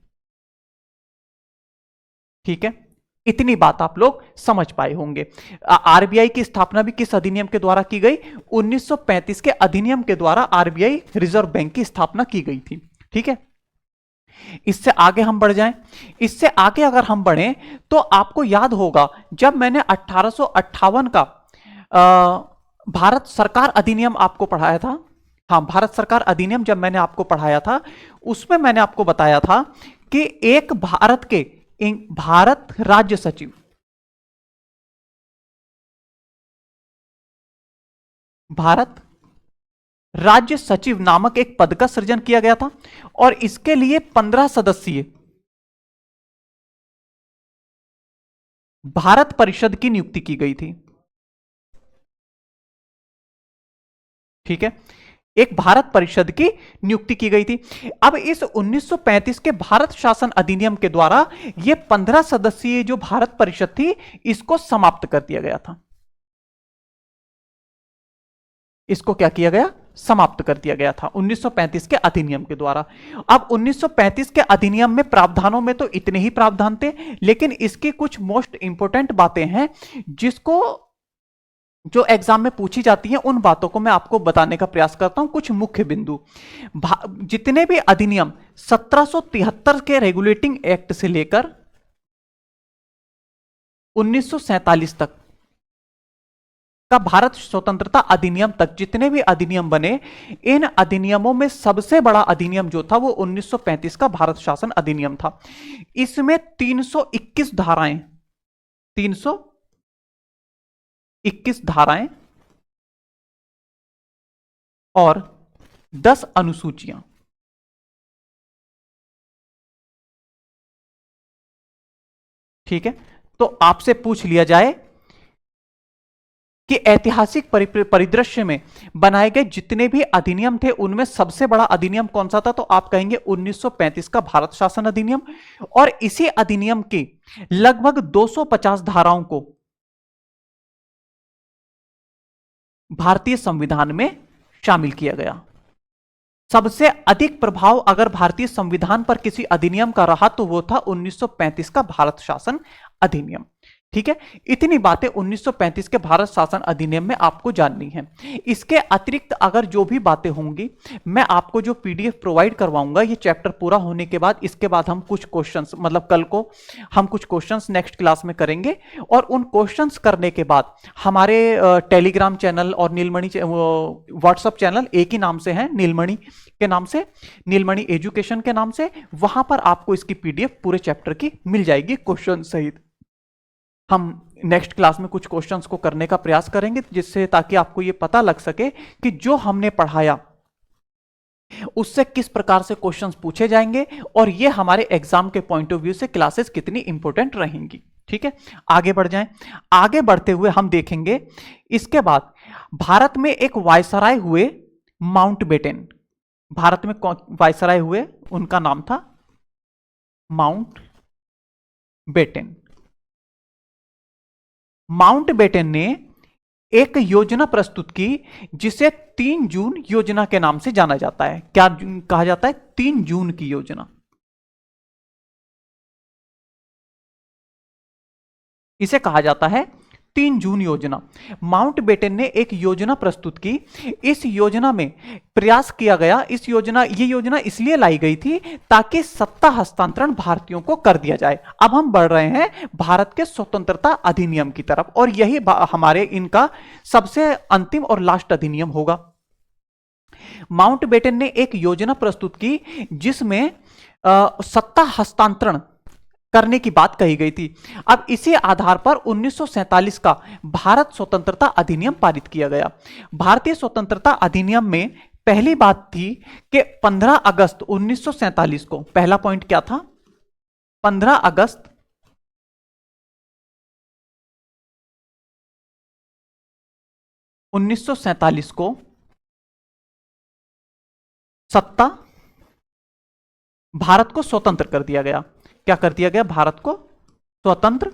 ठीक है, इतनी बात आप लोग समझ पाए होंगे। आरबीआई की स्थापना भी किस अधिनियम के द्वारा की गई? 1935 के अधिनियम के द्वारा आरबीआई रिजर्व बैंक की स्थापना की गई थी। ठीक है, इससे आगे हम बढ़ जाएं। इससे आगे अगर हम बढ़ें तो आपको याद होगा, जब मैंने 1858 का भारत सरकार अधिनियम आपको पढ़ाया था, हाँ, भारत सरकार अधिनियम जब मैंने आपको पढ़ाया था, उसमें मैंने आपको बताया था कि एक भारत के भारत राज्य सचिव, भारत राज्य सचिव नामक एक पद का सृजन किया गया था, और इसके लिए 15 सदस्यीय भारत परिषद की नियुक्ति की गई थी। ठीक है, एक भारत परिषद की नियुक्ति की गई थी। अब इस 1935 के भारत शासन अधिनियम के द्वारा यह 15 सदस्यीय जो भारत परिषद थी, इसको समाप्त कर दिया गया था। इसको क्या किया गया? समाप्त कर दिया गया था 1935 के अधिनियम के द्वारा। अब 1935 के अधिनियम में प्रावधानों में तो इतने ही प्रावधान थे, लेकिन इसकी कुछ मोस्ट इंपोर्टेंट बातें हैं जिसको जो एग्जाम में पूछी जाती हैं, उन बातों को मैं आपको बताने का प्रयास करता हूं। कुछ मुख्य बिंदु, जितने भी अधिनियम 1773 के रेगुलेटिंग एक्ट से लेकर 1947 तक का भारत स्वतंत्रता अधिनियम तक जितने भी अधिनियम बने, इन अधिनियमों में सबसे बड़ा अधिनियम जो था वो 1935 का भारत शासन अधिनियम था। इसमें 321 धाराएं, 321 धाराएं और 10 अनुसूचियां। ठीक है, तो आपसे पूछ लिया जाए कि ऐतिहासिक परिदृश्य में बनाए गए जितने भी अधिनियम थे, उनमें सबसे बड़ा अधिनियम कौन सा था, तो आप कहेंगे 1935 का भारत शासन अधिनियम। और इसी अधिनियम की लगभग 250 धाराओं को भारतीय संविधान में शामिल किया गया। सबसे अधिक प्रभाव अगर भारतीय संविधान पर किसी अधिनियम का रहा तो वो था 1935 का भारत शासन अधिनियम। ठीक है, इतनी बातें 1935 के भारत शासन अधिनियम में आपको जाननी है। इसके अतिरिक्त अगर जो भी बातें होंगी, मैं आपको जो पीडीएफ प्रोवाइड करवाऊंगा ये चैप्टर पूरा होने के बाद, इसके बाद हम कुछ क्वेश्चंस, मतलब कल को हम कुछ क्वेश्चंस नेक्स्ट क्लास में करेंगे, और उन क्वेश्चंस करने के बाद हमारे टेलीग्राम चैनल और नीलमणि व्हाट्सएप चैनल एक ही नाम से है, नीलमणि के नाम से, नीलमणि एजुकेशन के नाम से, वहां पर आपको इसकी पीडीएफ पूरे चैप्टर की मिल जाएगी क्वेश्चन सहित। हम नेक्स्ट क्लास में कुछ क्वेश्चंस को करने का प्रयास करेंगे, जिससे ताकि आपको यह पता लग सके कि जो हमने पढ़ाया उससे किस प्रकार से क्वेश्चंस पूछे जाएंगे, और ये हमारे एग्जाम के पॉइंट ऑफ व्यू से क्लासेस कितनी इंपॉर्टेंट रहेंगी। ठीक है, आगे बढ़ जाएं। आगे बढ़ते हुए हम देखेंगे इसके बाद भारत में एक वायसराय हुए माउंटबेटन। भारत में कौन वायसराय हुए? उनका नाम था माउंटबेटन। माउंटबेटन ने एक योजना प्रस्तुत की जिसे 3 जून योजना के नाम से जाना जाता है। क्या कहा जाता है? 3 जून की योजना। इसे कहा जाता है 3 जून योजना। माउंटबेटन ने एक योजना प्रस्तुत की। इस योजना में प्रयास किया गया, ये योजना इसलिए लाई गई थी ताकि सत्ता हस्तांतरण भारतीयों को कर दिया जाए। अब हम बढ़ रहे हैं भारत के स्वतंत्रता अधिनियम की तरफ, और यही हमारे इनका सबसे अंतिम और लास्ट अधिनियम होगा। माउंटबेटन ने एक योजना प्रस्तुत की जिसमें सत्ता हस्तांतरण करने की बात कही गई थी। अब इसी आधार पर 1947 का भारत स्वतंत्रता अधिनियम पारित किया गया। भारतीय स्वतंत्रता अधिनियम में पहली बात थी कि 15 अगस्त 1947 को, पहला पॉइंट क्या था? 15 अगस्त 1947 को सत्ता भारत को स्वतंत्र कर दिया गया। क्या कर दिया गया? भारत को स्वतंत्र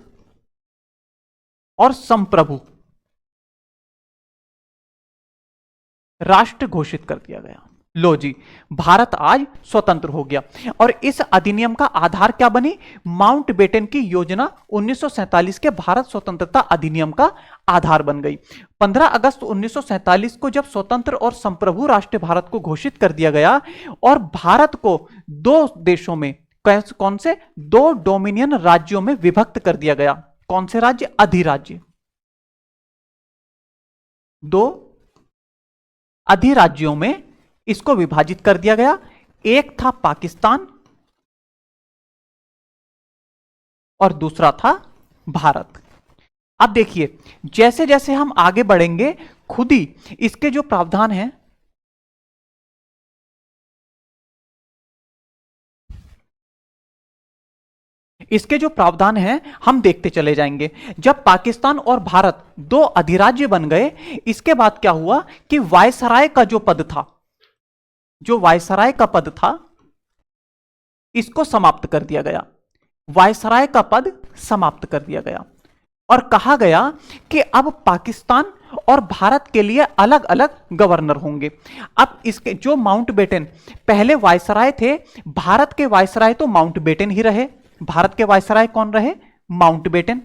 और संप्रभु राष्ट्र घोषित कर दिया गया। लो जी, भारत आज स्वतंत्र हो गया। और इस अधिनियम का आधार क्या बनी? माउंटबेटन की योजना 1947 के भारत स्वतंत्रता अधिनियम का आधार बन गई। 15 अगस्त 1947 को जब स्वतंत्र और संप्रभु राष्ट्र भारत को घोषित कर दिया गया और भारत को 2 देशों में, कौन से? 2 डोमिनियन राज्यों में विभक्त कर दिया गया। कौन से राज्य? अधिराज्य। 2 अधिराज्यों में इसको विभाजित कर दिया गया। एक था पाकिस्तान और दूसरा था भारत। अब देखिए, जैसे जैसे हम आगे बढ़ेंगे खुद ही इसके जो प्रावधान हैं, हम देखते चले जाएंगे। जब पाकिस्तान और भारत 2 अधिराज्य बन गए, इसके बाद क्या हुआ कि वायसराय का जो पद था, इसको समाप्त कर दिया गया। वायसराय का पद समाप्त कर दिया गया और कहा गया कि अब पाकिस्तान और भारत के लिए अलग अलग गवर्नर होंगे। अब इसके जो माउंटबेटन पहले वायसराय थे, भारत के वायसराय तो माउंटबेटन ही रहे। भारत के वायसराय कौन रहे? माउंटबेटन।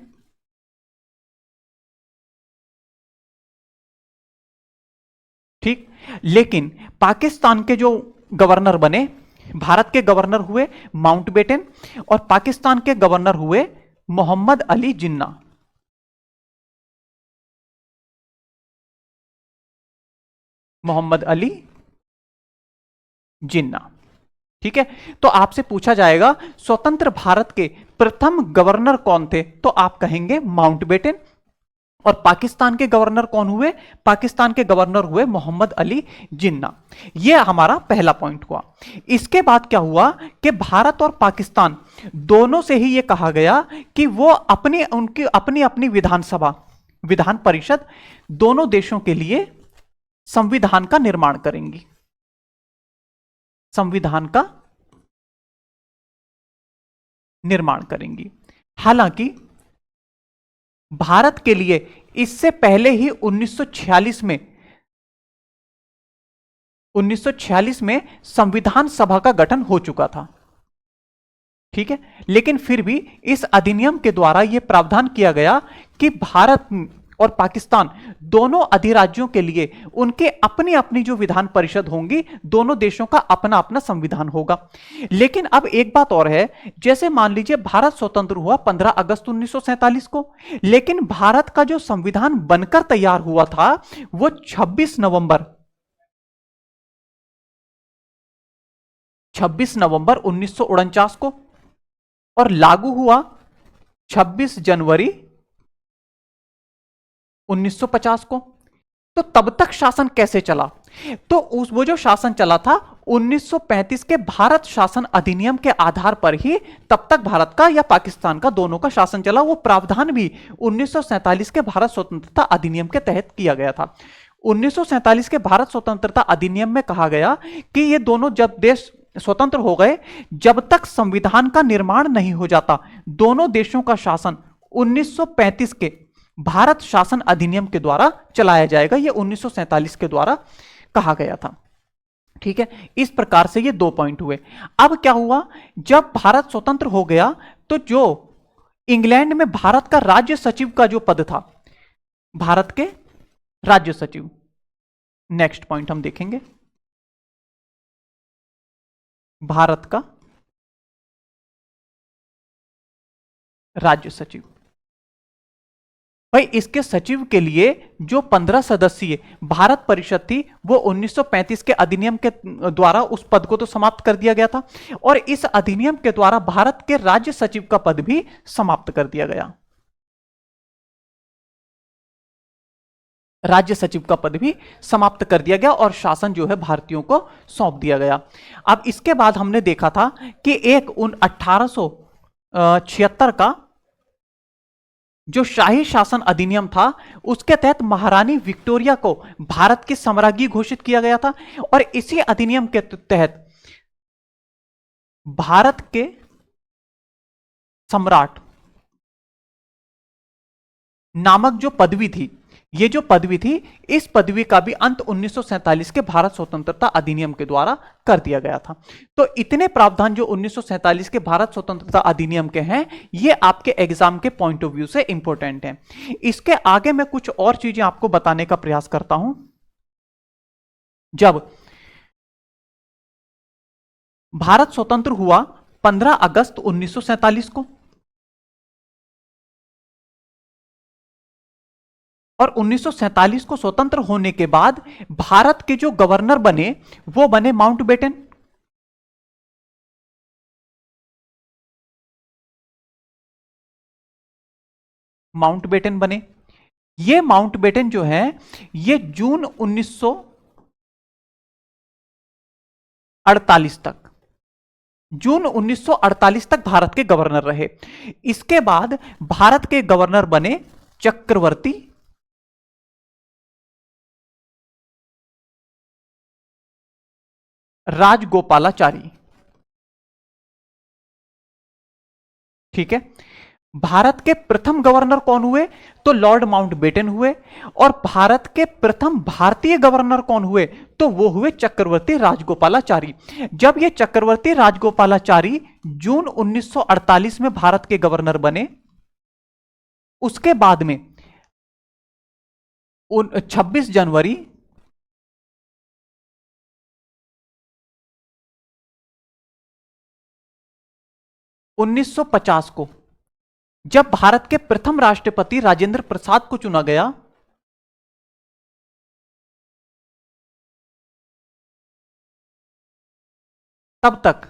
ठीक, लेकिन पाकिस्तान के जो गवर्नर बने, भारत के गवर्नर हुए माउंटबेटन और पाकिस्तान के गवर्नर हुए मोहम्मद अली जिन्ना। मोहम्मद अली जिन्ना। ठीक है, तो आपसे पूछा जाएगा स्वतंत्र भारत के प्रथम गवर्नर कौन थे, तो आप कहेंगे माउंटबेटन। और पाकिस्तान के गवर्नर कौन हुए? पाकिस्तान के गवर्नर हुए मोहम्मद अली जिन्ना। यह हमारा पहला पॉइंट हुआ। इसके बाद क्या हुआ कि भारत और पाकिस्तान दोनों से ही यह कहा गया कि वो अपनी अपनी विधानसभा, विधान परिषद, दोनों देशों के लिए संविधान का निर्माण करेंगी। संविधान का निर्माण करेंगी। हालांकि भारत के लिए इससे पहले ही 1946 में संविधान सभा का गठन हो चुका था। ठीक है, लेकिन फिर भी इस अधिनियम के द्वारा यह प्रावधान किया गया कि भारत और पाकिस्तान दोनों अधिराज्यों के लिए उनके अपनी अपनी जो विधान परिषद होंगी, दोनों देशों का अपना अपना संविधान होगा। लेकिन अब एक बात और है, जैसे मान लीजिए भारत स्वतंत्र हुआ 15 अगस्त 1947 को, लेकिन भारत का जो संविधान बनकर तैयार हुआ था वो 26 नवंबर 1949 को और लागू हुआ 26 जनवरी 1950 को। तो तब तक शासन कैसे चला? तो वो जो शासन चला था 1935 के भारत शासन अधिनियम के आधार पर ही तब तक भारत का या पाकिस्तान का, दोनों का शासन चला। वो प्रावधान भी 1947 के भारत स्वतंत्रता अधिनियम के तहत किया गया था। 1947 के भारत स्वतंत्रता अधिनियम में कहा गया कि ये दोनों जब देश स्वतंत्र हो गए, जब तक संविधान का निर्माण नहीं हो जाता, दोनों देशों का शासन 1935 के भारत शासन अधिनियम के द्वारा चलाया जाएगा। यह 1947 के द्वारा कहा गया था। ठीक है, इस प्रकार से ये 2 पॉइंट हुए। अब क्या हुआ, जब भारत स्वतंत्र हो गया तो जो इंग्लैंड में भारत का राज्य सचिव का जो पद था, भारत के राज्य सचिव, नेक्स्ट पॉइंट हम देखेंगे, भारत का राज्य सचिव। भाई इसके सचिव के लिए जो 15 सदस्यीय भारत परिषद थी वो 1935 के अधिनियम के द्वारा उस पद को तो समाप्त कर दिया गया था, और इस अधिनियम के द्वारा भारत के राज्य सचिव का पद भी समाप्त कर दिया गया। राज्य सचिव का पद भी समाप्त कर दिया गया और शासन जो है भारतीयों को सौंप दिया गया। अब इसके बाद हमने देखा था कि 1876 का जो शाही शासन अधिनियम था उसके तहत महारानी विक्टोरिया को भारत की सम्राज्ञी घोषित किया गया था, और इसी अधिनियम के तहत भारत के सम्राट नामक जो पदवी थी, ये जो पदवी थी, इस पदवी का भी अंत 1947 के भारत स्वतंत्रता अधिनियम के द्वारा कर दिया गया था। तो इतने प्रावधान जो 1947 के भारत स्वतंत्रता अधिनियम के हैं, ये आपके एग्जाम के पॉइंट ऑफ व्यू से इंपॉर्टेंट हैं। इसके आगे मैं कुछ और चीजें आपको बताने का प्रयास करता हूं। जब भारत स्वतंत्र हुआ 15 अगस्त 1947 को, और 1947 को स्वतंत्र होने के बाद भारत के जो गवर्नर बने वो बने माउंटबेटन। माउंटबेटन बने। ये माउंटबेटन जो है ये जून 1948 तक, जून 1948 तक भारत के गवर्नर रहे। इसके बाद भारत के गवर्नर बने चक्रवर्ती राजगोपालाचारी। ठीक है, भारत के प्रथम गवर्नर कौन हुए, तो लॉर्ड माउंटबेटन हुए, और भारत के प्रथम भारतीय गवर्नर कौन हुए, तो वो हुए चक्रवर्ती राजगोपालाचारी। जब ये चक्रवर्ती राजगोपालाचारी जून 1948 में भारत के गवर्नर बने, उसके बाद में 26 जनवरी 1950 को जब भारत के प्रथम राष्ट्रपति राजेंद्र प्रसाद को चुना गया, तब तक,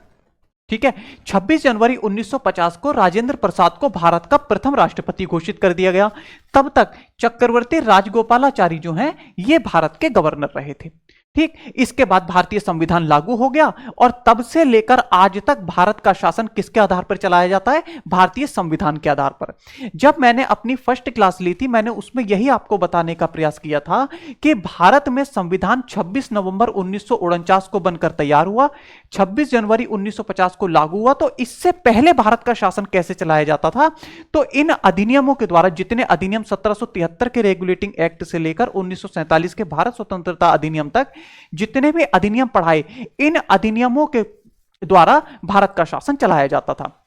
ठीक है, 26 जनवरी 1950 को राजेंद्र प्रसाद को भारत का प्रथम राष्ट्रपति घोषित कर दिया गया। तब तक चक्रवर्ती राजगोपालाचारी जो हैं ये भारत के गवर्नर रहे थे। ठीक, इसके बाद भारतीय संविधान लागू हो गया, और तब से लेकर आज तक भारत का शासन किसके आधार पर चलाया जाता है, भारतीय संविधान के आधार पर। जब मैंने अपनी फर्स्ट क्लास ली थी, मैंने उसमें यही आपको बताने का प्रयास किया था कि भारत में संविधान 26 नवंबर 1949 को बनकर तैयार हुआ, 26 जनवरी 1950 को लागू हुआ। तो इससे पहले भारत का शासन कैसे चलाया जाता था, तो इन अधिनियमों के द्वारा, जितने अधिनियम 1773 के रेगुलेटिंग एक्ट से लेकर 1947 के भारत स्वतंत्रता अधिनियम तक जितने भी अधिनियम पढ़ाए, इन अधिनियमों के द्वारा भारत का शासन चलाया जाता था।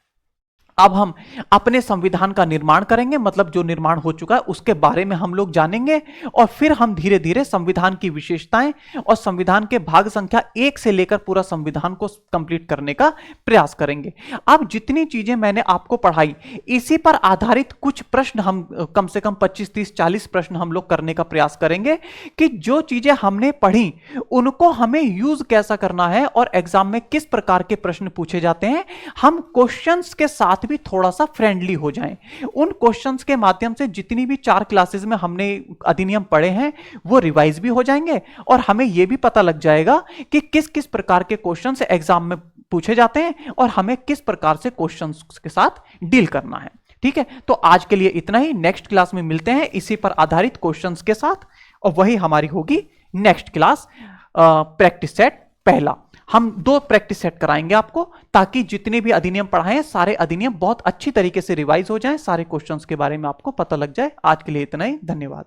अब हम अपने संविधान का निर्माण करेंगे, मतलब जो निर्माण हो चुका है उसके बारे में हम लोग जानेंगे, और फिर हम धीरे धीरे संविधान की विशेषताएं और संविधान के भाग संख्या 1 से लेकर पूरा संविधान को कंप्लीट करने का प्रयास करेंगे। अब जितनी चीजें मैंने आपको पढ़ाई, इसी पर आधारित कुछ प्रश्न हम कम से कम 25, 30, 40 प्रश्न हम लोग करने का प्रयास करेंगे कि जो चीजें हमने पढ़ी उनको हमें यूज कैसा करना है और एग्जाम में किस प्रकार के प्रश्न पूछे जाते हैं, हम क्वेश्चंस के साथ साथ भी थोड़ा सा फ्रेंडली हो जाएं। उन क्वेश्चंस के माध्यम से जितनी भी 4 क्लासेस में हमने अधिनियम पढ़े हैं वो रिवाइज भी हो जाएंगे और हमें यह भी पता लग जाएगा कि किस किस प्रकार के क्वेश्चंस एग्जाम में पूछे जाते हैं और हमें किस प्रकार से क्वेश्चंस के साथ डील करना है। ठीक है, तो आज के लिए इतना ही। नेक्स्ट क्लास में मिलते हैं इसी पर आधारित क्वेश्चंस के साथ और वही हमारी होगी नेक्स्ट क्लास, प्रैक्टिस सेट पहला। हम 2 प्रैक्टिस सेट कराएंगे आपको ताकि जितने भी अधिनियम पढ़ाए हैं सारे अधिनियम बहुत अच्छी तरीके से रिवाइज हो जाएं, सारे क्वेश्चंस के बारे में आपको पता लग जाए। आज के लिए इतना ही, धन्यवाद।